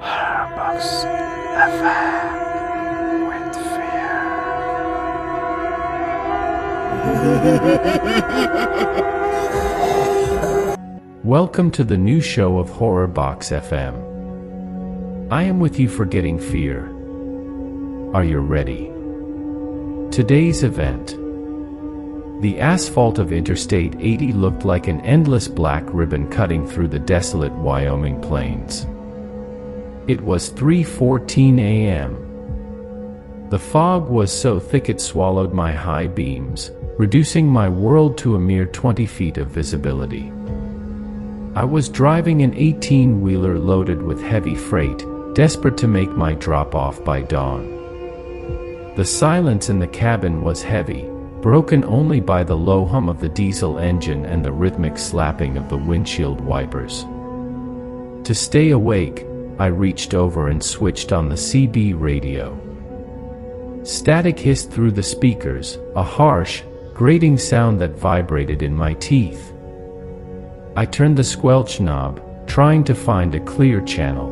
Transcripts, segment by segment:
Box FM with fear. Welcome to the new show of Horror Box FM. I am with you for getting fear. Are you ready? Today's event. The asphalt of Interstate 80 looked like an endless black ribbon cutting through the desolate Wyoming plains. It was 3:14 a.m. The fog was so thick it swallowed my high beams, reducing my world to a mere 20 feet of visibility. I was driving an 18-wheeler loaded with heavy freight, desperate to make my drop-off by dawn. The silence in the cabin was heavy, broken only by the low hum of the diesel engine and the rhythmic slapping of the windshield wipers. To stay awake, I reached over and switched on the CB radio. Static hissed through the speakers, a harsh, grating sound that vibrated in my teeth. I turned the squelch knob, trying to find a clear channel.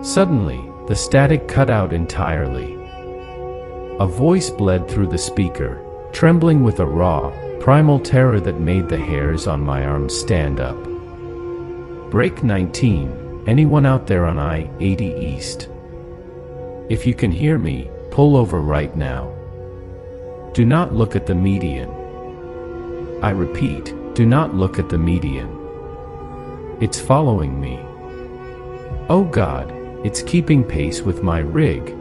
Suddenly, the static cut out entirely. A voice bled through the speaker, trembling with a raw, primal terror that made the hairs on my arms stand up. Break 19. Anyone out there on I-80 East? If you can hear me, pull over right now. Do not look at the median. I repeat, do not look at the median. It's following me. Oh God, it's keeping pace with my rig.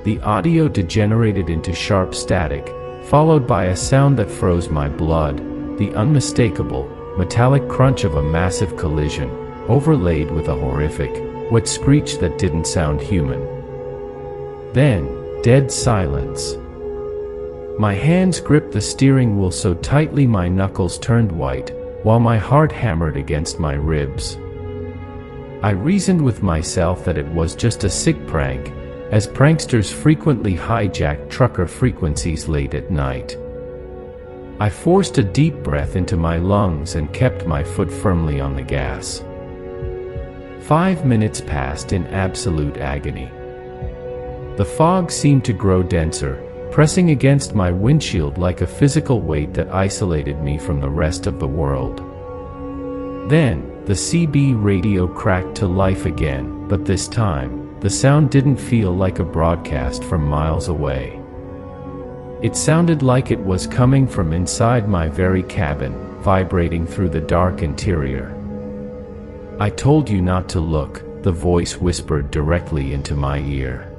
The audio degenerated into sharp static, followed by a sound that froze my blood, the unmistakable, metallic crunch of a massive collision, overlaid with a horrific, wet screech that didn't sound human. Then, dead silence. My hands gripped the steering wheel so tightly my knuckles turned white, while my heart hammered against my ribs. I reasoned with myself that it was just a sick prank, as pranksters frequently hijack trucker frequencies late at night. I forced a deep breath into my lungs and kept my foot firmly on the gas. 5 minutes passed in absolute agony. The fog seemed to grow denser, pressing against my windshield like a physical weight that isolated me from the rest of the world. Then, the CB radio cracked to life again, but this time, the sound didn't feel like a broadcast from miles away. It sounded like it was coming from inside my very cabin, vibrating through the dark interior. I told you not to look, the voice whispered directly into my ear.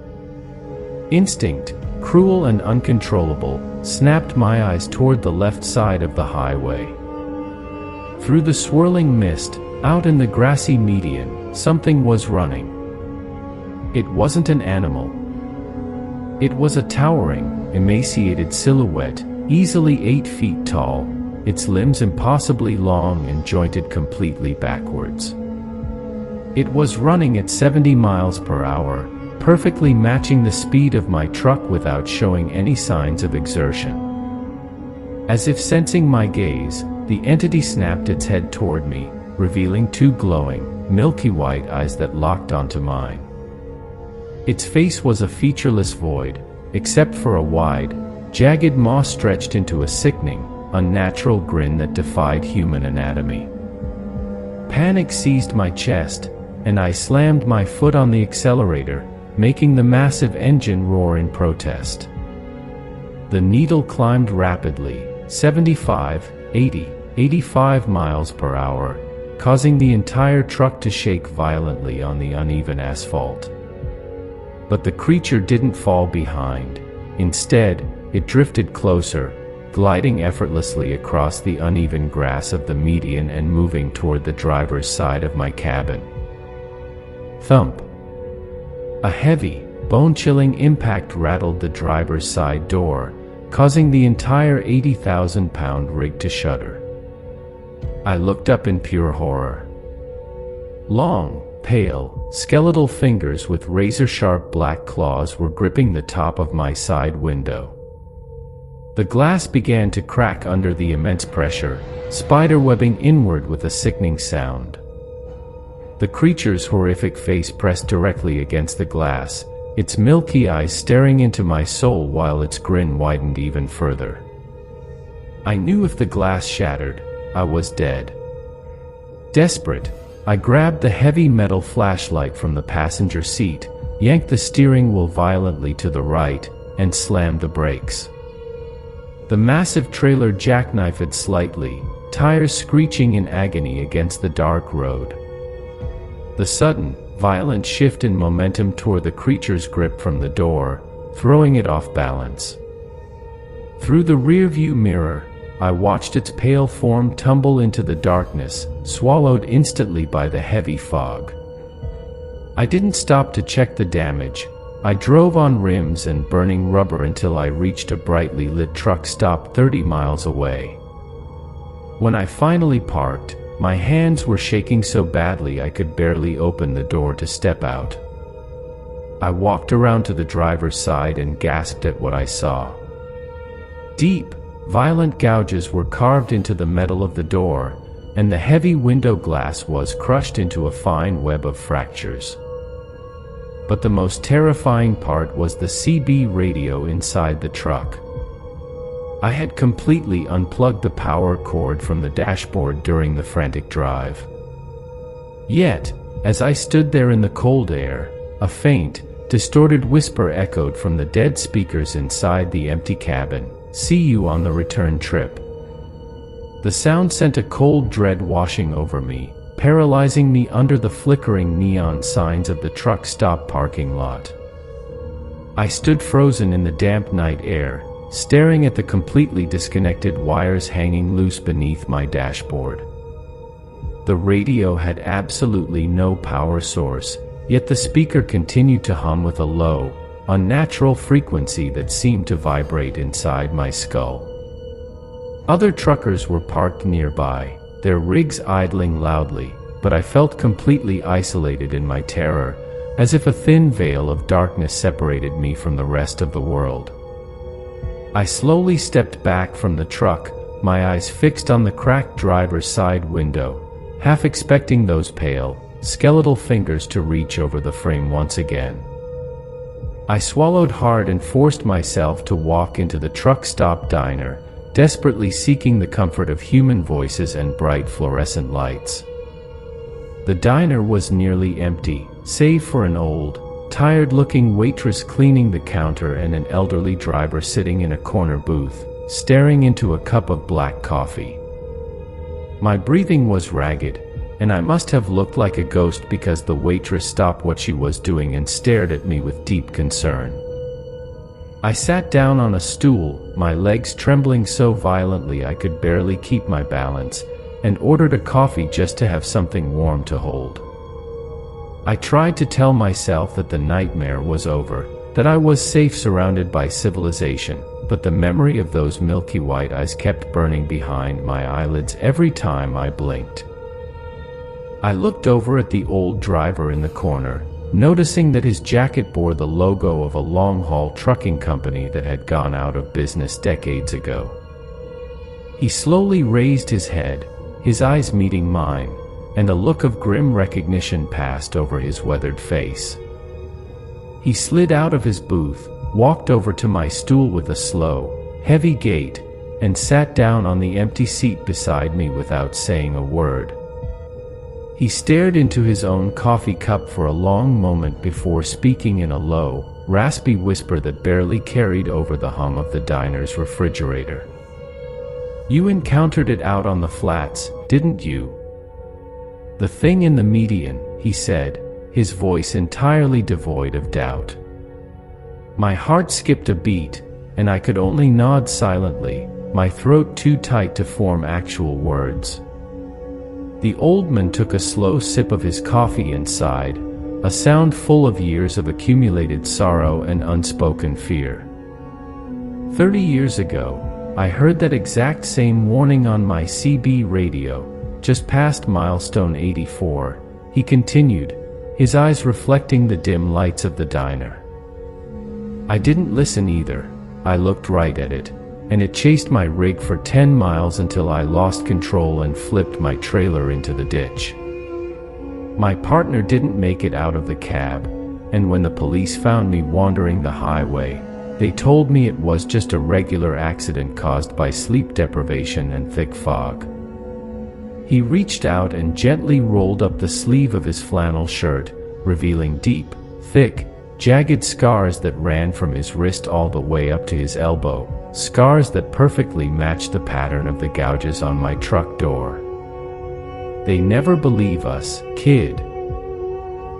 Instinct, cruel and uncontrollable, snapped my eyes toward the left side of the highway. Through the swirling mist, out in the grassy median, something was running. It wasn't an animal. It was a towering, emaciated silhouette, easily 8 feet tall, its limbs impossibly long and jointed completely backwards. It was running at 70 miles per hour, perfectly matching the speed of my truck without showing any signs of exertion. As if sensing my gaze, the entity snapped its head toward me, revealing two glowing, milky white eyes that locked onto mine. Its face was a featureless void, except for a wide, jagged maw stretched into a sickening, unnatural grin that defied human anatomy. Panic seized my chest, and I slammed my foot on the accelerator, making the massive engine roar in protest. The needle climbed rapidly, 75, 80, 85 miles per hour, causing the entire truck to shake violently on the uneven asphalt. But the creature didn't fall behind. Instead, it drifted closer, gliding effortlessly across the uneven grass of the median and moving toward the driver's side of my cabin. Thump. A heavy, bone-chilling impact rattled the driver's side door, causing the entire 80,000-pound rig to shudder. I looked up in pure horror. Long, pale, skeletal fingers with razor-sharp black claws were gripping the top of my side window. The glass began to crack under the immense pressure, spiderwebbing inward with a sickening sound. the creature's horrific face pressed directly against the glass, its milky eyes staring into my soul while its grin widened even further. I knew if the glass shattered, I was dead. Desperate, I grabbed the heavy metal flashlight from the passenger seat, yanked the steering wheel violently to the right, and slammed the brakes. The massive trailer jackknifed slightly, tires screeching in agony against the dark road. The sudden, violent shift in momentum tore the creature's grip from the door, throwing it off balance. Through the rearview mirror, I watched its pale form tumble into the darkness, swallowed instantly by the heavy fog. I didn't stop to check the damage. I drove on rims and burning rubber until I reached a brightly lit truck stop 30 miles away. When I finally parked, my hands were shaking so badly I could barely open the door to step out. I walked around to the driver's side and gasped at what I saw. Deep, violent gouges were carved into the metal of the door, and the heavy window glass was crushed into a fine web of fractures. But the most terrifying part was the CB radio inside the truck. I had completely unplugged the power cord from the dashboard during the frantic drive. Yet, as I stood there in the cold air, a faint, distorted whisper echoed from the dead speakers inside the empty cabin, "See you on the return trip." The sound sent a cold dread washing over me, paralyzing me under the flickering neon signs of the truck stop parking lot. I stood frozen in the damp night air, staring at the completely disconnected wires hanging loose beneath my dashboard. The radio had absolutely no power source, yet the speaker continued to hum with a low, unnatural frequency that seemed to vibrate inside my skull. Other truckers were parked nearby, their rigs idling loudly, but I felt completely isolated in my terror, as if a thin veil of darkness separated me from the rest of the world. I slowly stepped back from the truck, my eyes fixed on the cracked driver's side window, half expecting those pale, skeletal fingers to reach over the frame once again. I swallowed hard and forced myself to walk into the truck stop diner, desperately seeking the comfort of human voices and bright fluorescent lights. The diner was nearly empty, save for an old, tired-looking waitress cleaning the counter and an elderly driver sitting in a corner booth, staring into a cup of black coffee. My breathing was ragged, and I must have looked like a ghost because the waitress stopped what she was doing and stared at me with deep concern. I sat down on a stool, my legs trembling so violently I could barely keep my balance, and ordered a coffee just to have something warm to hold. I tried to tell myself that the nightmare was over, that I was safe surrounded by civilization, but the memory of those milky white eyes kept burning behind my eyelids every time I blinked. I looked over at the old driver in the corner, noticing that his jacket bore the logo of a long-haul trucking company that had gone out of business decades ago. He slowly raised his head, his eyes meeting mine, and a look of grim recognition passed over his weathered face. He slid out of his booth, walked over to my stool with a slow, heavy gait, and sat down on the empty seat beside me without saying a word. He stared into his own coffee cup for a long moment before speaking in a low, raspy whisper that barely carried over the hum of the diner's refrigerator. "You encountered it out on the flats, didn't you?" "The thing in the median," he said, his voice entirely devoid of doubt. My heart skipped a beat, and I could only nod silently, my throat too tight to form actual words. The old man took a slow sip of his coffee and sighed, a sound full of years of accumulated sorrow and unspoken fear. 30 years ago, I heard that exact same warning on my CB radio, just past milestone 84, he continued, his eyes reflecting the dim lights of the diner. I didn't listen either. I looked right at it, and it chased my rig for 10 miles until I lost control and flipped my trailer into the ditch. My partner didn't make it out of the cab, and when the police found me wandering the highway, they told me it was just a regular accident caused by sleep deprivation and thick fog. He reached out and gently rolled up the sleeve of his flannel shirt, revealing deep, thick, jagged scars that ran from his wrist all the way up to his elbow, scars that perfectly matched the pattern of the gouges on my truck door. They never believe us, kid.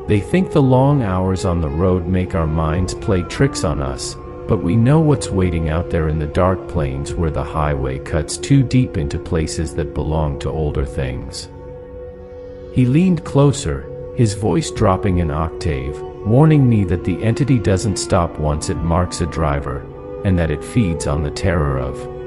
They think the long hours on the road make our minds play tricks on us, but we know what's waiting out there in the dark plains where the highway cuts too deep into places that belong to older things. He leaned closer, his voice dropping an octave, warning me that the entity doesn't stop once it marks a driver, and that it feeds on the terror of.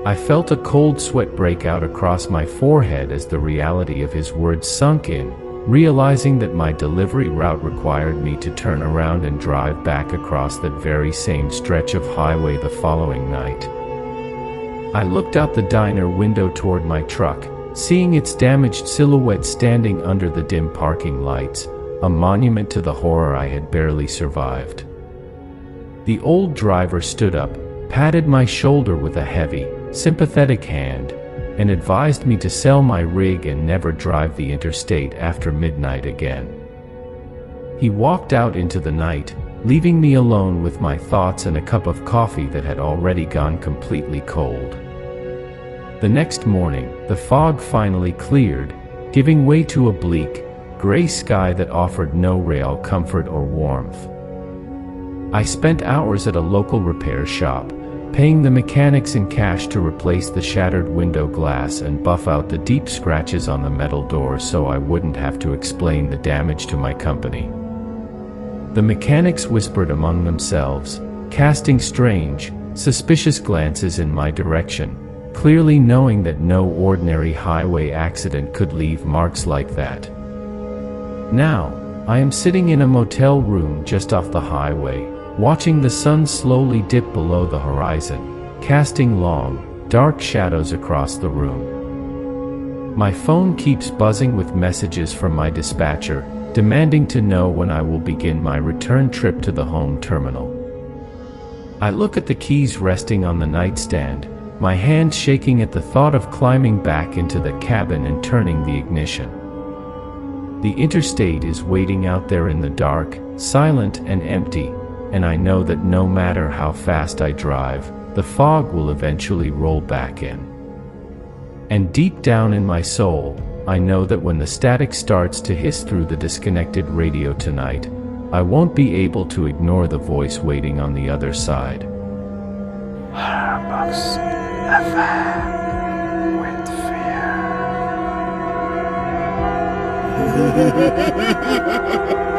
I felt a cold sweat break out across my forehead as the reality of his words sunk in, realizing that my delivery route required me to turn around and drive back across that very same stretch of highway the following night. I looked out the diner window toward my truck, seeing its damaged silhouette standing under the dim parking lights, a monument to the horror I had barely survived. The old driver stood up, patted my shoulder with a heavy, sympathetic hand, and advised me to sell my rig and never drive the interstate after midnight again. He walked out into the night, leaving me alone with my thoughts and a cup of coffee that had already gone completely cold. The next morning, the fog finally cleared, giving way to a bleak, gray sky that offered no real comfort or warmth. I spent hours at a local repair shop, paying the mechanics in cash to replace the shattered window glass and buff out the deep scratches on the metal doors so I wouldn't have to explain the damage to my company. The mechanics whispered among themselves, casting strange, suspicious glances in my direction, clearly knowing that no ordinary highway accident could leave marks like that. Now, I am sitting in a motel room just off the highway, watching the sun slowly dip below the horizon, casting long, dark shadows across the room. My phone keeps buzzing with messages from my dispatcher, demanding to know when I will begin my return trip to the home terminal. I look at the keys resting on the nightstand, my hand shaking at the thought of climbing back into the cabin and turning the ignition. The interstate is waiting out there in the dark, silent and empty, and I know that no matter how fast I drive, the fog will eventually roll back in. And deep down in my soul, I know that when the static starts to hiss through the disconnected radio tonight, I won't be able to ignore the voice waiting on the other side. Box FM with fear.